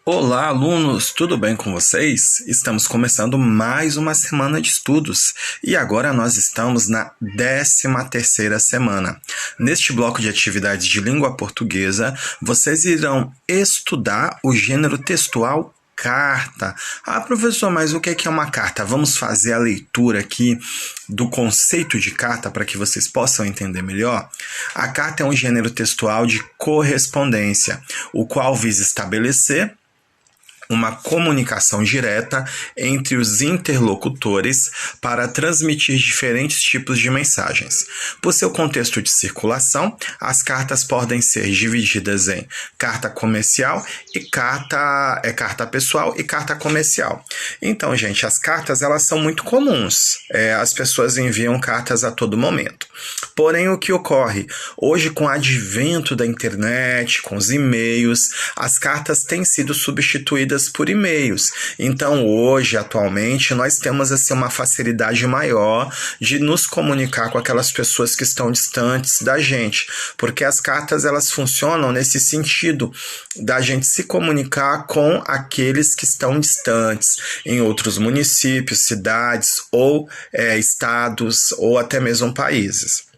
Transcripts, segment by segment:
Olá, alunos, tudo bem com vocês? Estamos começando mais uma semana de estudos e agora nós estamos na 13ª semana. Neste bloco de atividades de língua portuguesa, vocês irão estudar o gênero textual carta. Ah, professor, mas o que é uma carta? Vamos fazer a leitura aqui do conceito de carta para que vocês possam entender melhor. A carta é um gênero textual de correspondência, o qual visa estabelecer uma comunicação direta entre os interlocutores para transmitir diferentes tipos de mensagens. Por seu contexto de circulação, as cartas podem ser divididas em carta comercial e carta pessoal e carta comercial. Então, gente, as cartas elas são muito comuns. As pessoas enviam cartas a todo momento. Porém, o que ocorre? Hoje, com o advento da internet, com os e-mails, as cartas têm sido substituídas por e-mails. Então, hoje, atualmente, nós temos assim, uma facilidade maior de nos comunicar com aquelas pessoas que estão distantes da gente, porque as cartas elas funcionam nesse sentido da gente se comunicar com aqueles que estão distantes, em outros municípios, cidades ou estados ou até mesmo países.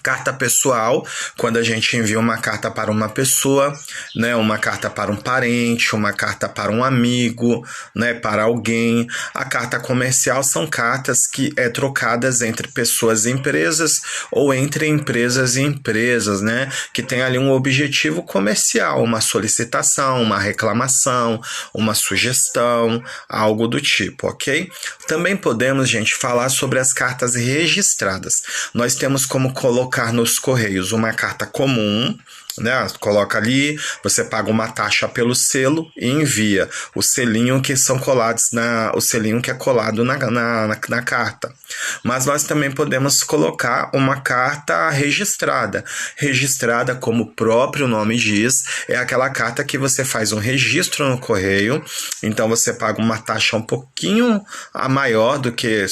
Carta pessoal, quando a gente envia uma carta para uma pessoa, né, uma carta para um parente, uma carta para um amigo, né, para alguém. A carta comercial são cartas que trocadas entre pessoas e empresas ou entre empresas e empresas, né, que tem ali um objetivo comercial, uma solicitação, uma reclamação, uma sugestão, algo do tipo, ok? Também podemos, gente, falar sobre as cartas registradas. Nós temos como colocar nos correios uma carta comum, né? Coloca ali, você paga uma taxa pelo selo e envia o selinho que são colados o selinho que é colado na carta. Mas nós também podemos colocar uma carta registrada. Registrada, como o próprio nome diz, é aquela carta que você faz um registro no correio, então você paga uma taxa um pouquinho maior do que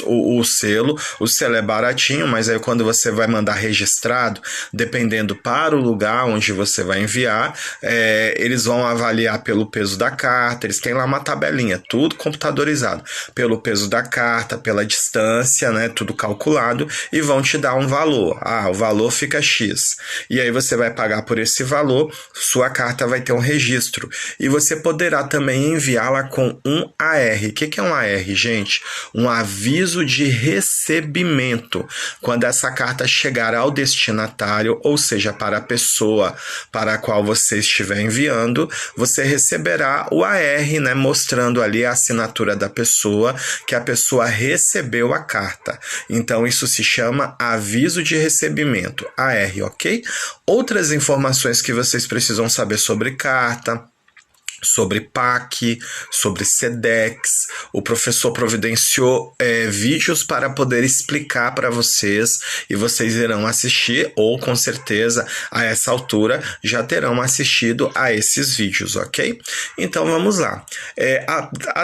o selo. O selo é baratinho, mas aí quando você vai mandar registrado, dependendo para o lugar onde você vai enviar, eles vão avaliar pelo peso da carta, eles têm lá uma tabelinha, tudo computadorizado, pelo peso da carta, pela distância, né, tudo calculado, e vão te dar um valor. O valor fica X. E aí você vai pagar por esse valor, sua carta vai ter um registro. E você poderá também enviá-la com um AR. O que é um AR, gente? Um aviso de recebimento. Quando essa carta chegar ao destinatário, ou seja, para a pessoa para a qual você estiver enviando, você receberá o AR, né, mostrando ali a assinatura da pessoa, que a pessoa recebeu a carta. Então, isso se chama aviso de recebimento, AR, ok? Outras informações que vocês precisam saber sobre carta, sobre PAC, sobre SEDEX. O professor providenciou vídeos para poder explicar para vocês e vocês irão assistir, ou com certeza a essa altura já terão assistido a esses vídeos, ok? Então vamos lá.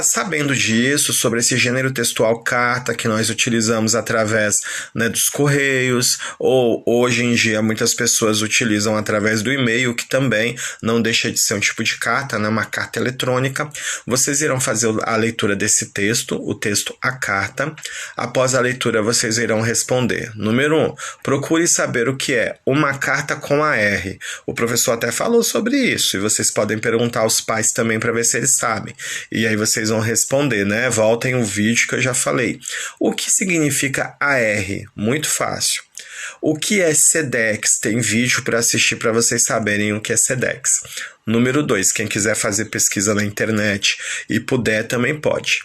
Sabendo disso, sobre esse gênero textual carta que nós utilizamos através, né, dos correios, ou hoje em dia muitas pessoas utilizam através do e-mail, que também não deixa de ser um tipo de carta, né, uma carta eletrônica. Vocês irão fazer a leitura desse texto, o texto A Carta. Após a leitura, vocês irão responder. Número 1. Procure saber o que é uma carta com AR. O professor até falou sobre isso, e vocês podem perguntar aos pais também para ver se eles sabem. E aí vocês vão responder, né? Voltem o vídeo que eu já falei. O que significa AR? Muito fácil. O que é SEDEX? Tem vídeo para assistir para vocês saberem o que é SEDEX. Número 2, quem quiser fazer pesquisa na internet e puder também pode.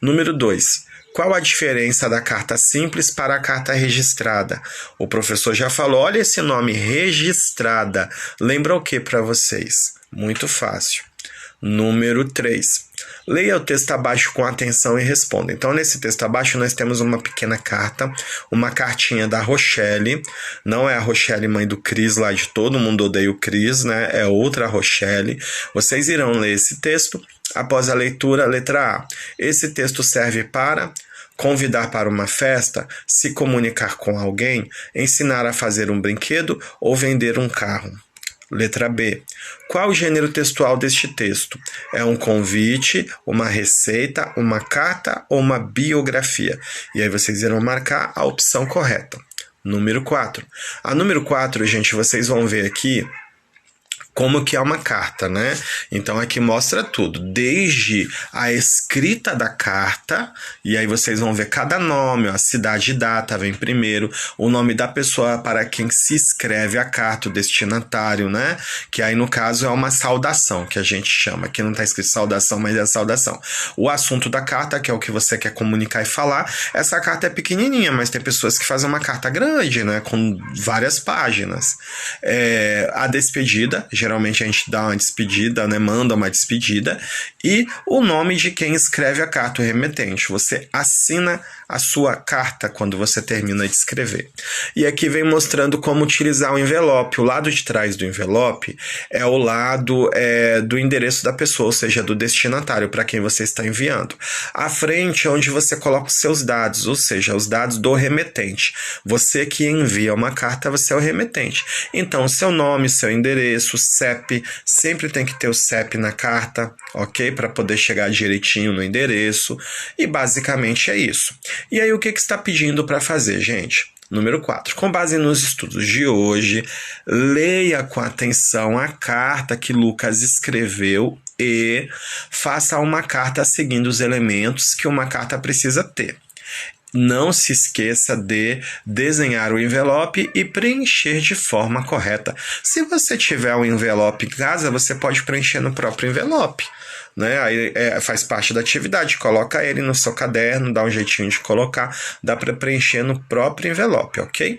Número 2, qual a diferença da carta simples para a carta registrada? O professor já falou, olha esse nome, registrada. Lembra o que para vocês? Muito fácil. Número 3. Leia o texto abaixo com atenção e responda. Então, nesse texto abaixo, nós temos uma pequena carta, uma cartinha da Rochelle. Não é a Rochelle, mãe do Cris, lá de Todo Mundo Odeia o Cris, né? É outra Rochelle. Vocês irão ler esse texto. Após a leitura, letra A. Esse texto serve para convidar para uma festa, se comunicar com alguém, ensinar a fazer um brinquedo ou vender um carro. Letra B. Qual o gênero textual deste texto? É um convite, uma receita, uma carta ou uma biografia? E aí vocês irão marcar a opção correta. Número 4. A número 4, gente, vocês vão ver aqui como que é uma carta, né? Então aqui mostra tudo, desde a escrita da carta, e aí vocês vão ver cada nome, a cidade e data vem primeiro, o nome da pessoa para quem se escreve a carta, o destinatário, né? Que aí no caso é uma saudação, que a gente chama, aqui não está escrito saudação, mas é saudação. O assunto da carta, que é o que você quer comunicar e falar, essa carta é pequenininha, mas tem pessoas que fazem uma carta grande, né? Com várias páginas. A despedida, geralmente a gente dá uma despedida, né? Manda uma despedida. E o nome de quem escreve a carta, o remetente. Você assina a sua carta quando você termina de escrever. E aqui vem mostrando como utilizar o envelope. O lado de trás do envelope é o lado do endereço da pessoa, ou seja, do destinatário, para quem você está enviando. A frente é onde você coloca os seus dados, ou seja, os dados do remetente. Você que envia uma carta, você é o remetente. Então, seu nome, seu endereço, CEP, sempre tem que ter o CEP na carta, ok? Para poder chegar direitinho no endereço. E basicamente é isso. E aí, o que está pedindo para fazer, gente? Número 4. Com base nos estudos de hoje, leia com atenção a carta que Lucas escreveu e faça uma carta seguindo os elementos que uma carta precisa ter. Não se esqueça de desenhar o envelope e preencher de forma correta. Se você tiver um envelope em casa, você pode preencher no próprio envelope, né? Aí faz parte da atividade, coloca ele no seu caderno, dá um jeitinho de colocar, dá para preencher no próprio envelope, ok?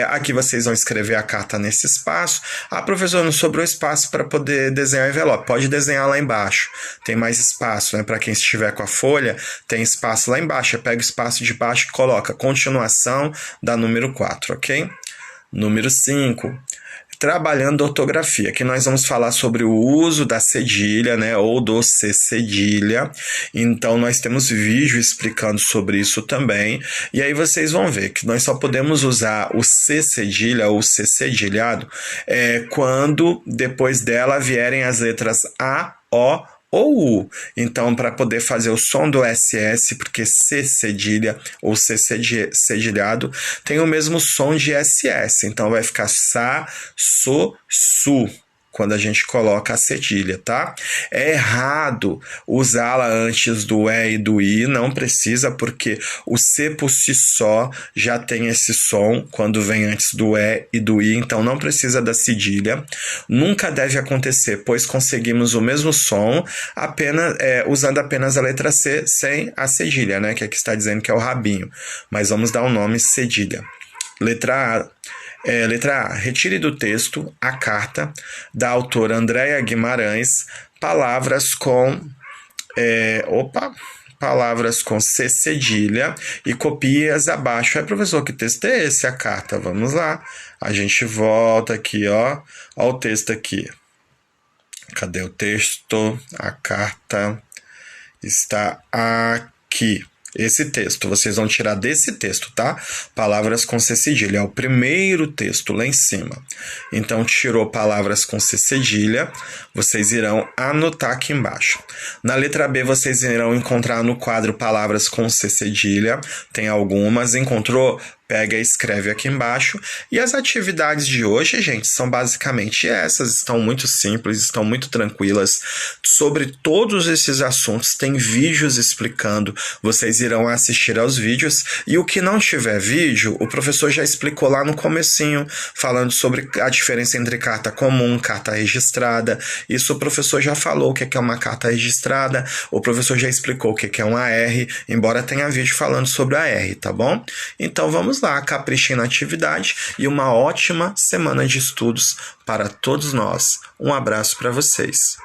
Aqui vocês vão escrever a carta nesse espaço. Professor, não sobrou espaço para poder desenhar o envelope. Pode desenhar lá embaixo. Tem mais espaço, né? Para quem estiver com a folha, tem espaço lá embaixo. Pega o espaço de baixo e coloca continuação da número 4, ok? Número 5. Trabalhando ortografia. Aqui nós vamos falar sobre o uso da cedilha, né, ou do C cedilha. Então nós temos vídeo explicando sobre isso também. E aí vocês vão ver que nós só podemos usar o C cedilha ou C cedilhado quando depois dela vierem as letras A, O ou U. Então, para poder fazer o som do SS, porque C cedilha ou C cedilhado tem o mesmo som de SS. Então, vai ficar Sa, So, Su, quando a gente coloca a cedilha, tá? É errado usá-la antes do E e do I, não precisa, porque o C por si só já tem esse som quando vem antes do E e do I, então não precisa da cedilha. Nunca deve acontecer, pois conseguimos o mesmo som usando apenas a letra C sem a cedilha, né? Que aqui está dizendo que é o rabinho, mas vamos dar o nome cedilha. Letra A. Retire do texto a carta da autora Andréia Guimarães, palavras com C cedilha e copie-as abaixo. Professor, que texto é esse? A carta. Vamos lá. A gente volta aqui, ó. Ó o texto aqui. Cadê o texto? A carta está aqui. Esse texto, vocês vão tirar desse texto, tá? Palavras com C cedilha, é o primeiro texto lá em cima. Então, tirou palavras com C cedilha, vocês irão anotar aqui embaixo. Na letra B, vocês irão encontrar no quadro palavras com C cedilha, tem algumas, encontrou? Pega e escreve aqui embaixo. E as atividades de hoje, gente, são basicamente essas. Estão muito simples, estão muito tranquilas. Sobre todos esses assuntos, tem vídeos explicando. Vocês irão assistir aos vídeos. E o que não tiver vídeo, o professor já explicou lá no comecinho, falando sobre a diferença entre carta comum, carta registrada. Isso o professor já falou o que é uma carta registrada. O professor já explicou o que é um AR, embora tenha vídeo falando sobre a AR, tá bom? Então, vamos lá, caprichem na atividade e uma ótima semana de estudos para todos nós. Um abraço para vocês.